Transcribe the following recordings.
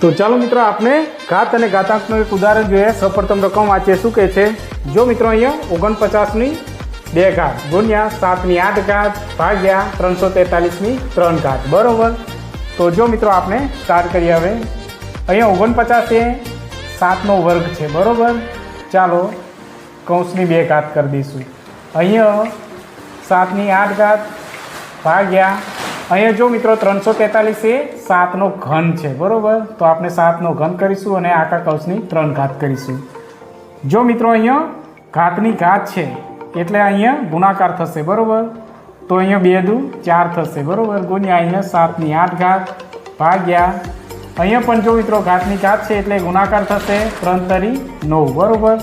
तो चलो मित्रों आपने घात और घातांकનું एक उदाहरण જોઈએ। સૌપ્રથમ રકમ વાંચીએ શું કહે છે। જો મિત્રો અહીંયા 49 ની 2 ઘાત ગુણ્યા 7 ની 8 ઘાત ભાગ્યા 343 ની 3 ઘાત બરોબર। તો જો મિત્રો આપણે સ્ટાર્ટ કરીએ। હવે અહીંયા 49 એ 7 નો વર્ગ છે બરોબર। ચાલો કૌંસની 2 ઘાત કરી દઈશું। અહીંયા 7 ની 8 ઘાત ભાગ્યા અહીંયા જો મિત્રો 343 એ 7 નો ઘન છે બरोबर। तो આપણે 7 નો ઘન કરીશું અને આખા કૌંસની 3 ઘાત કરીશું। જો મિત્રો અહીંયા ઘાતની ઘાત છે એટલે અહીંયા ગુણાકાર થશે બરોબર। તો અહીંયા 2 દુ 4 થશે બરોબર ગુણ્યા અહીંયા 7 ની 8 ઘાત ભાગ્યા અહીંયા પણ જો મિત્રો ઘાતની ઘાત છે એટલે ગુણાકાર થશે 3 તરી 9 બરોબર।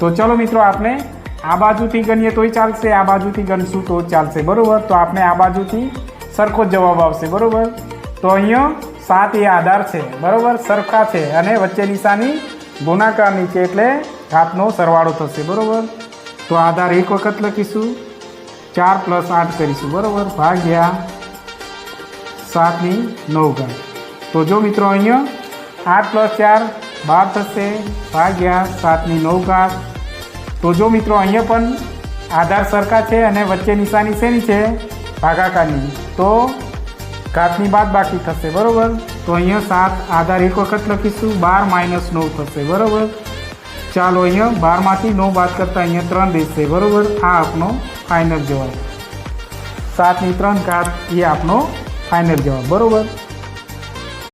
તો ચલો મિત્રો આપણે આ બાજુથી ગણીએ તોય ચાલશે, આ બાજુથી ગણશું તો ચાલશે બરોબર। તો આપણે આ બાજુથી સરખો જવાબ આવશે બरोबर। तो अहींया 7 ए आधार है बराबर सरखा है अने वच्चे निशानी गुणाकारनी छे एटले घातनो सरवाळो थशे बराबर। तो आधार एक वखत लखीशुं 4 + 8 करीशुं बराबर भाग्या 7 ની 9 घात। तो जो मित्रों अहींया 8 + 4 12 थशे भाग्या 7 ની 9 घात। तो जो मित्रों अहींया पण आधार सरखा है अने वच्चे निशानी शेनी छे भागाकारनी। तो घातनी बाद बाकी थशे बराबर। तो अहींया 7 आधार एक वखत लखीशुं 12 - 9 थशे बराबर। चालो अहींया 12 मांथी 9 बाद करता अहींया 3 देशे बराबर। आ आपनो फाइनल जवाब 7 ની 3 घात ये आपनो फाइनल जवाब बराबर।